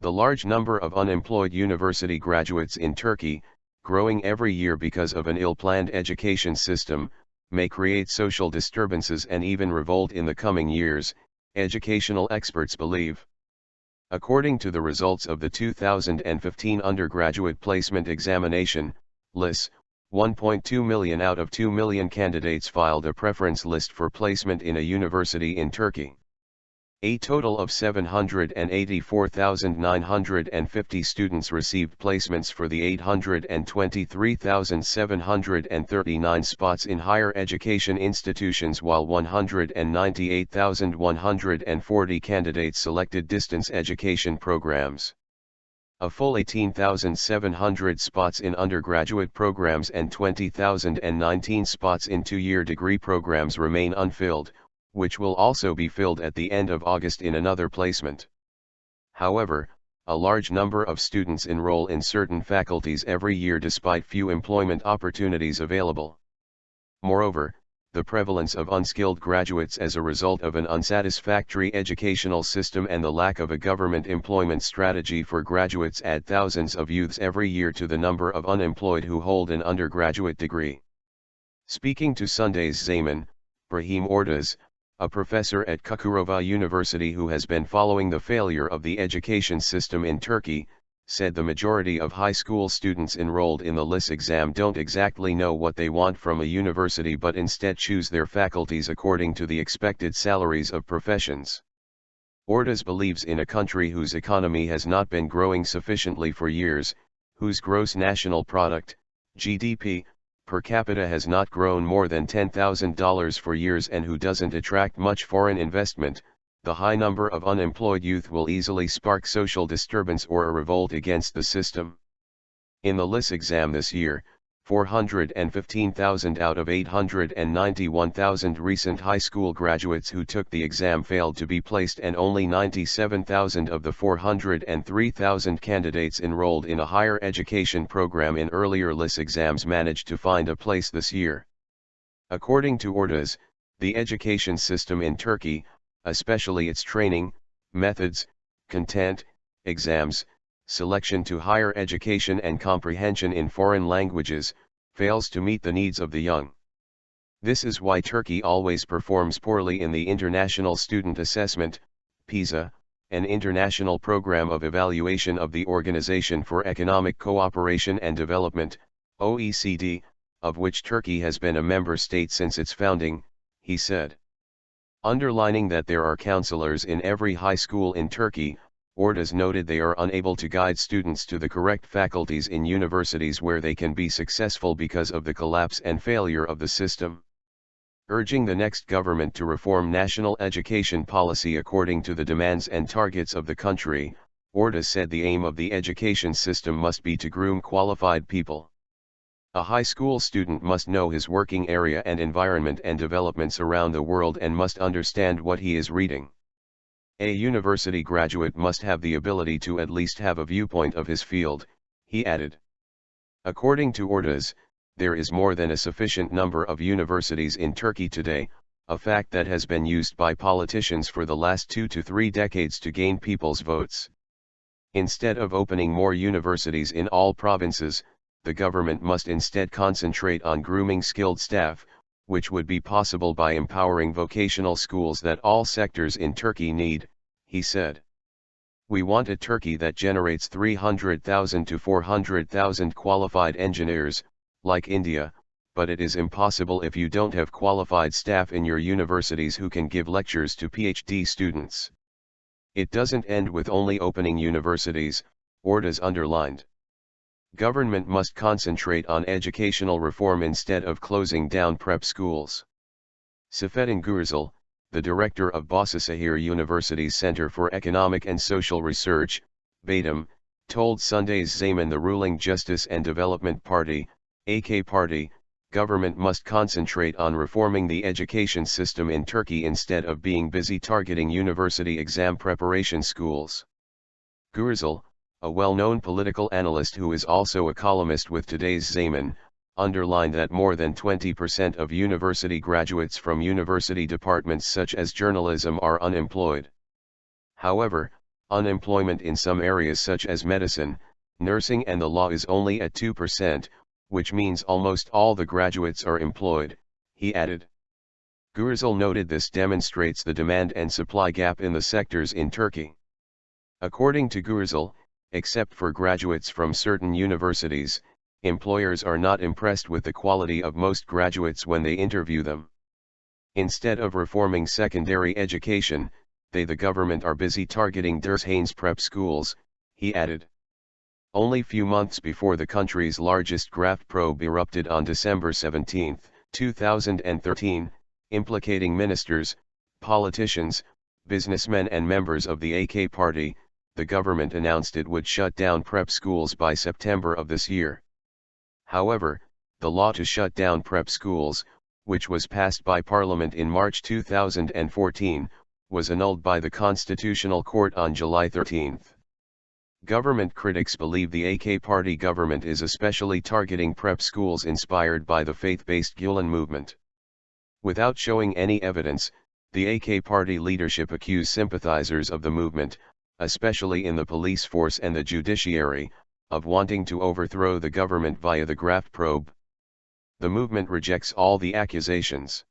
The large number of unemployed university graduates in Turkey, growing every year because of an ill-planned education system, may create social disturbances and even revolt in the coming years, educational experts believe. According to the results of the 2015 Undergraduate Placement Examination, LIS, 1.2 million out of 2 million candidates filed a preference list for placement in a university in Turkey. A total of 784,950 students received placements for the 823,739 spots in higher education institutions, while 198,140 candidates selected distance education programs. A full 18,700 spots in undergraduate programs and 20,019 spots in two-year degree programs remain unfilled, which will also be filled at the end of August in another placement. However, a large number of students enroll in certain faculties every year despite few employment opportunities available. Moreover, the prevalence of unskilled graduates as a result of an unsatisfactory educational system and the lack of a government employment strategy for graduates add thousands of youths every year to the number of unemployed who hold an undergraduate degree. Speaking to Sunday's Zaman, Brahim Ordaz, a professor at Çukurova University who has been following the failure of the education system in Turkey, said the majority of high school students enrolled in the LIS exam don't exactly know what they want from a university but instead choose their faculties according to the expected salaries of professions. Ordaz believes in a country whose economy has not been growing sufficiently for years, whose gross national product, GDP, per capita has not grown more than $10,000 for years and who doesn't attract much foreign investment. The high number of unemployed youth will easily spark social disturbance or a revolt against the system. In the LIS exam this year, 415,000 out of 891,000 recent high school graduates who took the exam failed to be placed, and only 97,000 of the 403,000 candidates enrolled in a higher education program in earlier LIS exams managed to find a place this year. According to Ordaz, the education system in Turkey, especially its training, methods, content, exams, selection to higher education and comprehension in foreign languages, fails to meet the needs of the young. This is why Turkey always performs poorly in the International Student Assessment, PISA, an international program of evaluation of the Organization for Economic Cooperation and Development, OECD, of which Turkey has been a member state since its founding, he said. Underlining that there are counselors in every high school in Turkey, Ordaz noted they are unable to guide students to the correct faculties in universities where they can be successful because of the collapse and failure of the system. Urging the next government to reform national education policy according to the demands and targets of the country, Ordaz said the aim of the education system must be to groom qualified people. A high school student must know his working area and environment and developments around the world and must understand what he is reading. A university graduate must have the ability to at least have a viewpoint of his field, he added. According to Ordaz, there is more than a sufficient number of universities in Turkey today, a fact that has been used by politicians for the last 2 to 3 decades to gain people's votes. Instead of opening more universities in all provinces, the government must instead concentrate on grooming skilled staff, which would be possible by empowering vocational schools that all sectors in Turkey need, he said. We want a Turkey that generates 300,000 to 400,000 qualified engineers, like India, but it is impossible if you don't have qualified staff in your universities who can give lectures to PhD students. It doesn't end with only opening universities, Ordaz underlined. Government must concentrate on educational reform instead of closing down prep schools. Sefettin Gürsel, the director of Bahçeşehir University's Center for Economic and Social Research, BEDEM, told Sunday's Zaman the ruling Justice and Development Party, AK Party, government must concentrate on reforming the education system in Turkey instead of being busy targeting university exam preparation schools. Gürsel, a well-known political analyst who is also a columnist with today's Zaman, underlined that more than 20% of university graduates from university departments such as journalism are unemployed. However, Unemployment in some areas such as medicine, nursing and the law is only at 2%, which means almost all the graduates are employed, he added. Gürsel noted this demonstrates the demand and supply gap in the sectors in Turkey. According to Gürsel, except for graduates from certain universities, employers are not impressed with the quality of most graduates when they interview them. Instead of reforming secondary education, the government are busy targeting dershanes prep schools, he added. Only few months before the country's largest graft probe erupted on December 17, 2013, implicating ministers, politicians, businessmen and members of the AK party, the government announced it would shut down prep schools by September of this year. However, the law to shut down prep schools, which was passed by Parliament in March 2014, was annulled by the Constitutional Court on July 13. Government critics believe the AK party government is especially targeting prep schools inspired by the faith-based Gülen movement. Without showing any evidence, the AK party leadership accused sympathizers of the movement, especially in the police force and the judiciary, of wanting to overthrow the government via the graft probe. The movement rejects all the accusations.